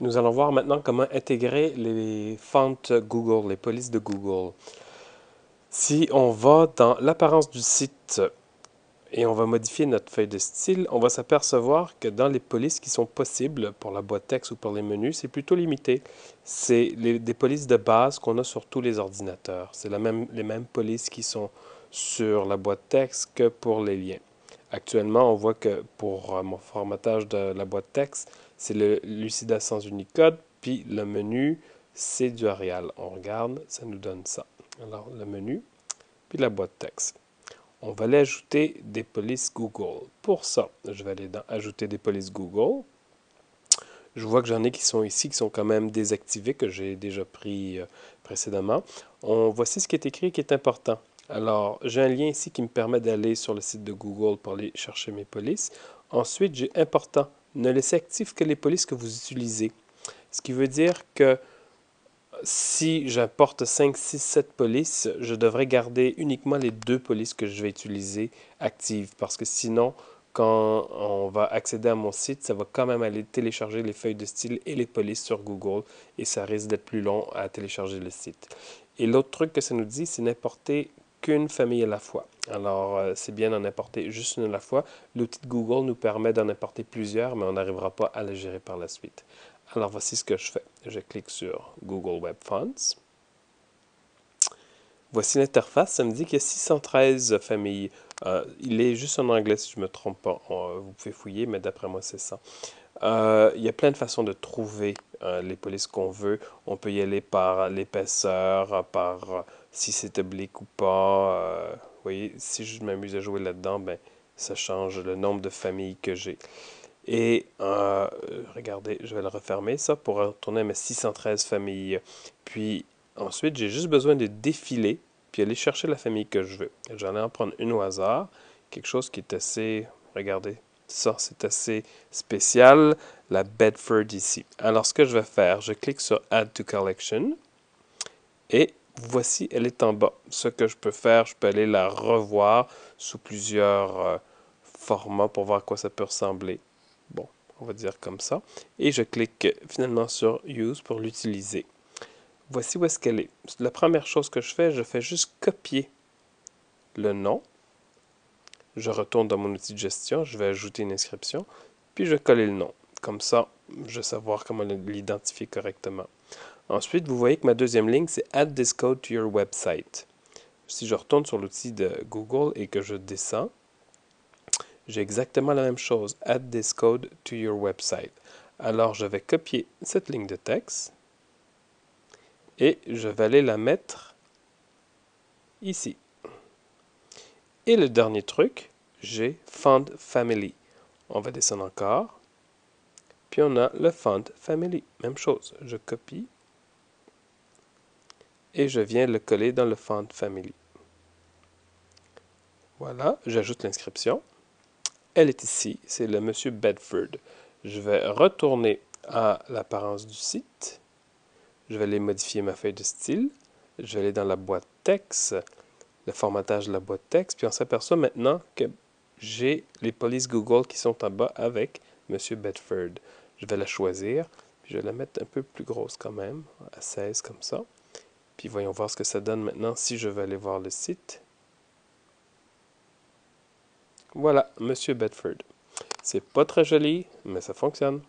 Nous allons voir maintenant comment intégrer les fonts Google, les polices de Google. Si on va dans l'apparence du site et on va modifier notre feuille de style, on va s'apercevoir que dans les polices qui sont possibles pour la boîte texte ou pour les menus, c'est plutôt limité. C'est des polices de base qu'on a sur tous les ordinateurs. C'est les mêmes polices qui sont sur la boîte texte que pour les liens. Actuellement, on voit que pour mon formatage de la boîte texte, c'est le Lucida sans Unicode, puis le menu, c'est du Arial. On regarde, ça nous donne ça. Alors, le menu, puis la boîte texte. On va aller ajouter des polices Google. Pour ça, je vais aller dans Ajouter des polices Google. Je vois que j'en ai qui sont ici, qui sont quand même désactivés, que j'ai déjà pris précédemment. Voici ce qui est écrit qui est important. Alors, j'ai un lien ici qui me permet d'aller sur le site de Google pour aller chercher mes polices. Ensuite, j'ai important. Ne laissez actifs que les polices que vous utilisez. Ce qui veut dire que si j'apporte 5, 6, 7 polices, je devrais garder uniquement les deux polices que je vais utiliser actives parce que sinon, quand on va accéder à mon site, ça va quand même aller télécharger les feuilles de style et les polices sur Google et ça risque d'être plus long à télécharger le site. Et l'autre truc que ça nous dit, c'est n'importer qu'une famille à la fois. Alors, c'est bien d'en importer juste une à la fois. L'outil de Google nous permet d'en importer plusieurs, mais on n'arrivera pas à les gérer par la suite. Alors, voici ce que je fais. Je clique sur Google Web Fonts. Voici l'interface. Ça me dit qu'il y a 613 familles. Il est juste en anglais si je ne me trompe pas. Vous pouvez fouiller, mais d'après moi, c'est ça. Il y a plein de façons de trouver les polices qu'on veut. On peut y aller par l'épaisseur, par si c'est oblique ou pas. Vous voyez, si je m'amuse à jouer là-dedans, ben, ça change le nombre de familles que j'ai. Et regardez, je vais le refermer ça pour retourner à mes 613 familles. Puis ensuite, j'ai juste besoin de défiler, puis aller chercher la famille que je veux. J'en ai en prendre une au hasard, quelque chose qui est assez, regardez, ça c'est assez spécial, la Bedford ici. Alors ce que je vais faire, je clique sur Add to Collection et voici, elle est en bas. Ce que je peux faire, je peux aller la revoir sous plusieurs formats pour voir à quoi ça peut ressembler. Bon, on va dire comme ça. Et je clique finalement sur Use pour l'utiliser. Voici où est-ce qu'elle est. La première chose que je fais juste copier le nom. Je retourne dans mon outil de gestion, je vais ajouter une inscription, puis je colle le nom. Comme ça, je vais savoir comment l'identifier correctement. Ensuite, vous voyez que ma deuxième ligne, c'est Add this code to your website. Si je retourne sur l'outil de Google et que je descends, j'ai exactement la même chose. Add this code to your website. Alors, je vais copier cette ligne de texte et je vais aller la mettre ici. Et le dernier truc, j'ai Font Family. On va descendre encore. Puis on a le Font Family. Même chose. Je copie et je viens le coller dans le Font Family. Voilà, j'ajoute l'inscription. Elle est ici, c'est le Monsieur Bedford. Je vais retourner à l'apparence du site. Je vais aller modifier ma feuille de style. Je vais aller dans la boîte texte, le formatage de la boîte texte, puis on s'aperçoit maintenant que j'ai les polices Google qui sont en bas avec Monsieur Bedford. Je vais la choisir, puis je vais la mettre un peu plus grosse quand même, à 16 comme ça. Puis voyons voir ce que ça donne maintenant si je veux aller voir le site. Voilà, Monsieur Bedford. C'est pas très joli, mais ça fonctionne.